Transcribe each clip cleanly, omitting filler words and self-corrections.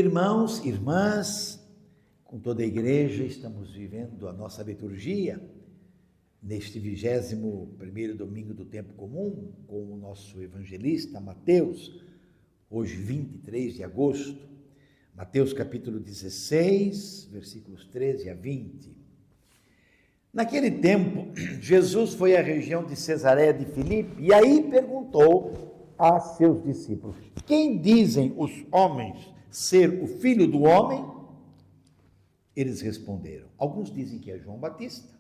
Irmãos, irmãs, com toda a igreja, estamos vivendo a nossa liturgia neste 21º domingo do tempo comum, com o nosso evangelista Mateus, hoje 23 de agosto, Mateus capítulo 16, versículos 13 a 20. Naquele tempo, Jesus foi à região de Cesareia de Filipe e aí perguntou a seus discípulos: quem dizem os homens ser o Filho do Homem? Eles responderam: alguns dizem que é João Batista,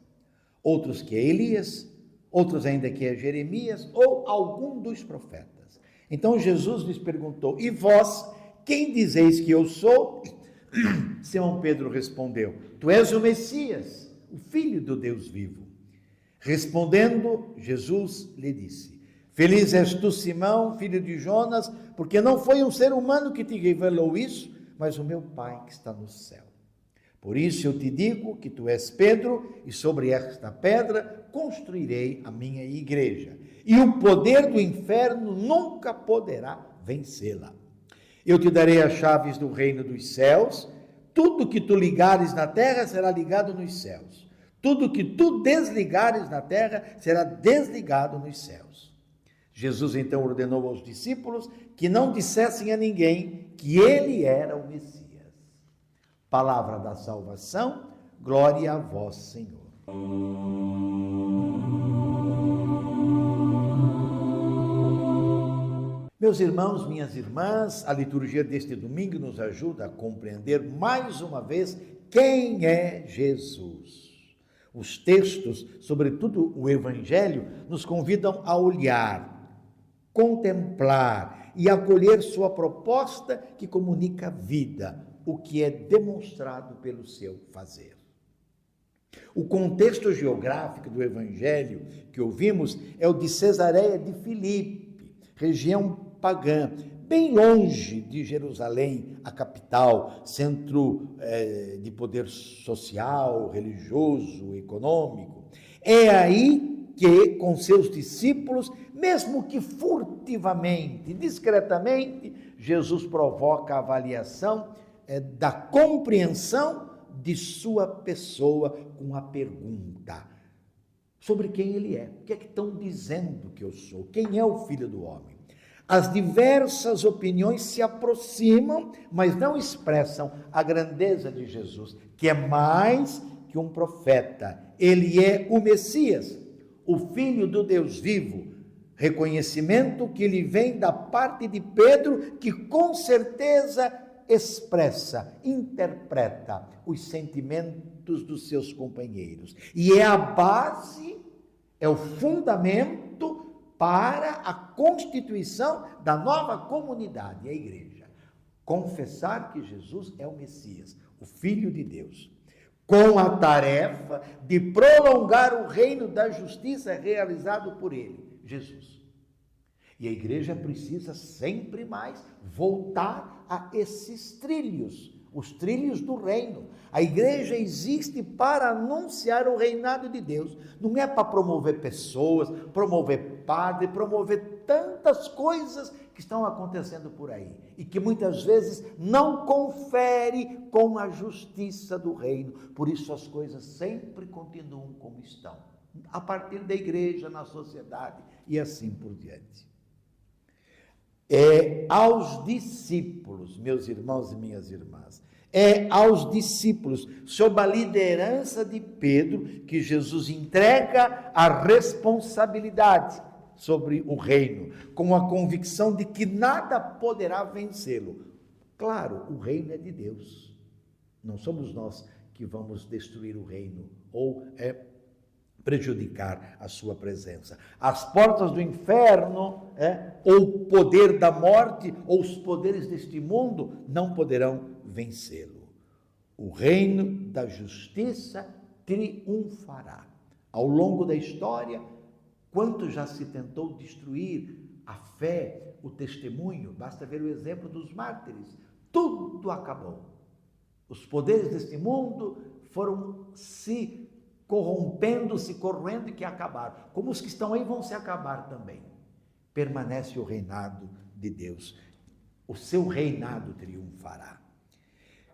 outros que é Elias, outros ainda que é Jeremias ou algum dos profetas. Então Jesus lhes perguntou: e vós, quem dizeis que eu sou? Simão Pedro respondeu: tu és o Messias, o Filho do Deus vivo. Respondendo, Jesus lhe disse: feliz és tu, Simão, filho de Jonas, porque não foi um ser humano que te revelou isso, mas o meu Pai que está no céu. Por isso eu te digo que tu és Pedro, e sobre esta pedra construirei a minha igreja, e o poder do inferno nunca poderá vencê-la. Eu te darei as chaves do reino dos céus. Tudo que tu ligares na terra será ligado nos céus. Tudo que tu desligares na terra será desligado nos céus. Jesus então ordenou aos discípulos que não dissessem a ninguém que ele era o Messias. Palavra da salvação, glória a vós, Senhor. Meus irmãos, minhas irmãs, a liturgia deste domingo nos ajuda a compreender mais uma vez quem é Jesus. Os textos, sobretudo o Evangelho, nos convidam a olhar, contemplar e acolher sua proposta que comunica a vida, o que é demonstrado pelo seu fazer. O contexto geográfico do Evangelho que ouvimos é o de Cesareia de Filipe, região pagã, bem longe de Jerusalém, a capital, centro de poder social, religioso, econômico. É aí que, com seus discípulos, mesmo que furtivamente, discretamente, Jesus provoca a avaliação da compreensão de sua pessoa com a pergunta sobre quem ele é. O que é que estão dizendo que eu sou? Quem é o Filho do Homem? As diversas opiniões se aproximam, mas não expressam a grandeza de Jesus, que é mais que um profeta. Ele é o Messias, o Filho do Deus vivo. Reconhecimento que lhe vem da parte de Pedro, que com certeza expressa, interpreta os sentimentos dos seus companheiros. E é a base, é o fundamento para a constituição da nova comunidade, a igreja. Confessar que Jesus é o Messias, o Filho de Deus, com a tarefa de prolongar o reino da justiça realizado por ele, Jesus. E a igreja precisa sempre mais voltar a esses trilhos, os trilhos do reino. A igreja existe para anunciar o reinado de Deus. Não é para promover pessoas, promover padre, promover tantas coisas que estão acontecendo por aí e que muitas vezes não confere com a justiça do reino. Por isso as coisas sempre continuam como estão, a partir da igreja, na sociedade e assim por diante. É aos discípulos, meus irmãos e minhas irmãs, é aos discípulos, sob a liderança de Pedro, que Jesus entrega a responsabilidade sobre o reino, com a convicção de que nada poderá vencê-lo. Claro, o reino é de Deus. Não somos nós que vamos destruir o reino ou prejudicar a sua presença. As portas do inferno, ou o poder da morte, ou os poderes deste mundo, não poderão vencê-lo. O reino da justiça triunfará. Ao longo da história, quanto já se tentou destruir a fé, o testemunho, basta ver o exemplo dos mártires, tudo acabou. Os poderes deste mundo foram se corrompendo, se corroendo e que acabaram. Como os que estão aí vão se acabar também. Permanece o reinado de Deus. O seu reinado triunfará.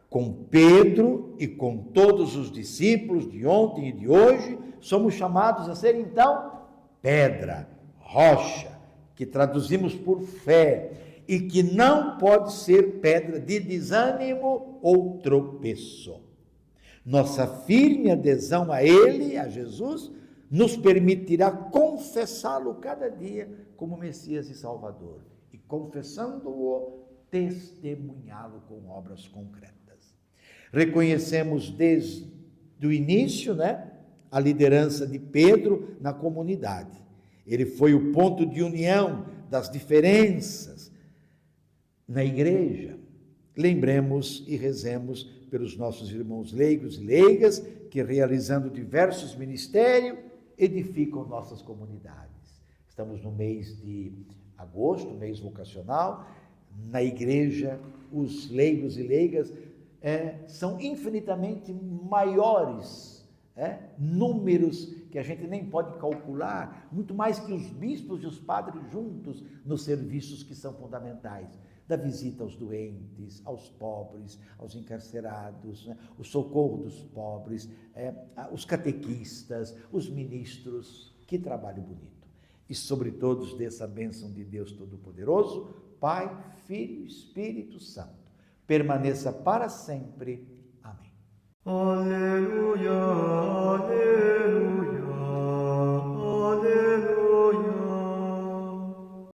Com Pedro e com todos os discípulos de ontem e de hoje, somos chamados a ser então pedra, rocha, que traduzimos por fé, e que não pode ser pedra de desânimo ou tropeço. Nossa firme adesão a Ele, a Jesus, nos permitirá confessá-lo cada dia como Messias e Salvador, e confessando-o, testemunhá-lo com obras concretas. Reconhecemos desde o início, a liderança de Pedro na comunidade. Ele foi o ponto de união das diferenças na igreja. Lembremos e rezemos pelos nossos irmãos leigos e leigas que, realizando diversos ministérios, edificam nossas comunidades. Estamos no mês de agosto, mês vocacional. Na igreja, os leigos e leigas são infinitamente maiores, números que a gente nem pode calcular, muito mais que os bispos e os padres juntos nos serviços que são fundamentais, da visita aos doentes, aos pobres, aos encarcerados, o socorro dos pobres, os catequistas, os ministros. Que trabalho bonito! E sobre todos dessa bênção de Deus Todo-Poderoso, Pai, Filho e Espírito Santo, permaneça para sempre. Amém. Aleluia, aleluia.